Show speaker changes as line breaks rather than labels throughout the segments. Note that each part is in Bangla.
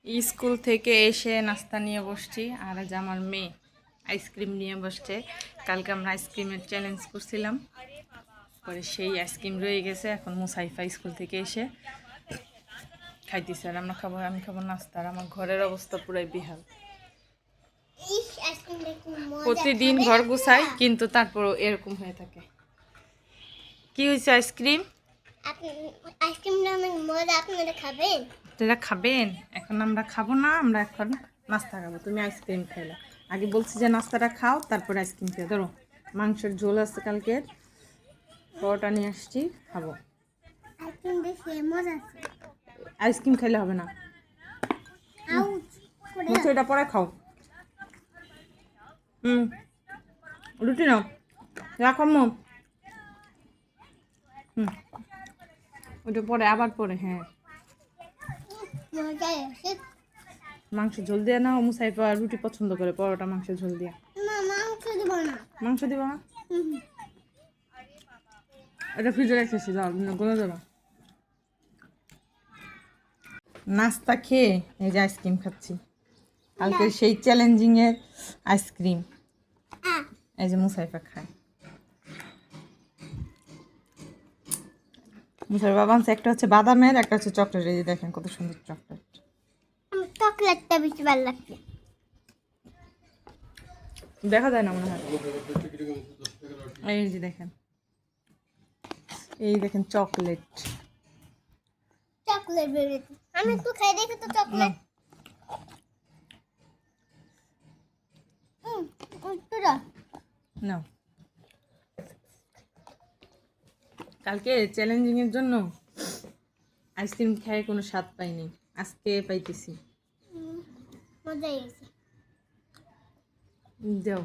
স্কুল থেকে এসে নাস্তা নিয়ে বসছি আর আজ আমার মেয়ে আইসক্রিম নিয়ে বসছে। কালকে আমরা আইসক্রিমের চ্যালেঞ্জ করছিলাম, পরে সেই আইসক্রিম রয়ে গেছে। এখন মুসাইফা স্কুল থেকে এসে খাইতেছে আর আমরা খাবো, আমি খাবো নাস্তা। আর আমার ঘরের অবস্থা পুরাই বেহাল। প্রতিদিন ঘর গুছাই কিন্তু তারপরও এরকম হয়ে থাকে। কি হয়েছে আইসক্রিম?
আইসক্রিমটা অনেক মজা, আপনারা খাবেন?
আপনারা খাবেন? এখন আমরা খাবো না, আমরা এখন নাস্তা খাবো। তুমি আইসক্রিম খাইলা, আগে বলছি যে নাস্তাটা খাও তারপর আইসক্রিম খেয়ে। ধরো মাংসের ঝোল আছে কালকের, পরোটা নিয়ে আসছি, খাবো।
আইসক্রিম বেশি মজা আছে।
আইসক্রিম খাইলে হবে না, এটা পরে খাও। রুটি নাও, রাখো মম। ওটা পরে, আবার পরে। হ্যাঁ,
মজা আছে।
মাংস ঝোল দিয়ে নাও। মুসাইফা রুটি পছন্দ করে, পরোটা মাংসের ঝোল দিয়া।
না, মাংস দিব না।
মাংস দিব না? এটা ফ্রিজে রেখেছি, যাও গলে যাবে। নাস্তা খেয়ে এই যে আইসক্রিম খাচ্ছি, কালকে সেই চ্যালেঞ্জিং এর আইসক্রিম। এই যে মুসাইফা খায়। মুসাইফা বাবানছে একটা হচ্ছে বাদামের, একটা হচ্ছে চকলেট। এই যে দেখেন কত সুন্দর চকলেট।
আমার চকলেটটা বেশি ভালো লাগছে।
দেখা যায় না মনে হয়। এই যে দেখেন, এই দেখেন চকলেট।
চকলেট বেরিয়েছে, আমি একটু খাই দেখি তো চকলেট। একটু দাও।
না, কালকে চ্যালেঞ্জিং এর জন্য আইসক্রিম খেয়ে কোনো স্বাদ পাইনি, আজকে পাইতেছি।
মজা হয়েছে।
যাও।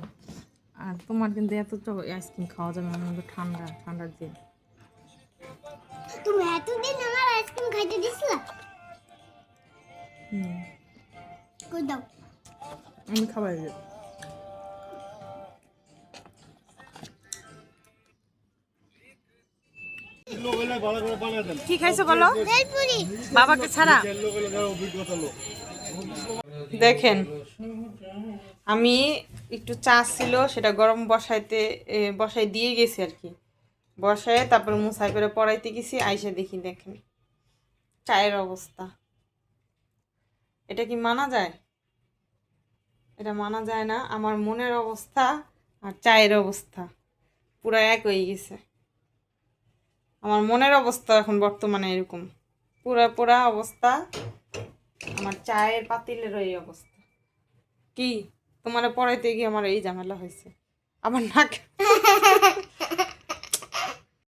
আর তোমার কিন্তু এত আইসক্রিম খাওয়া যাবে না, কিন্তু ঠান্ডা ঠান্ডার দিন।
তুমি এতদিন আমার আইসক্রিম খাইতে দিছিলা? কই দাও।
আমি খাবার কি খাইছো বলো?
ভেলপুরি।
বাবাকে ছাড়া। দেখেন, আমি একটু চা ছিল সেটা গরম বসাই দিয়ে গেছি আর কি। বসায় তারপর মুসাই করে পড়াইতে গেছি, আইসা দেখি দেখেন চায়ের অবস্থা। এটা কি মানা যায়? এটা মানা যায় না। আমার মনের অবস্থা আর চায়ের অবস্থা পুরো এক হয়ে গেছে। আমার মনের অবস্থা এখন বর্তমানে এরকম, পুরা পুরা অবস্থা। আমার চায়ের পাতিলের এই অবস্থা। কি তোমার পড়াইতে গিয়ে আমার এই ঝামেলা হয়েছে। আমার নাক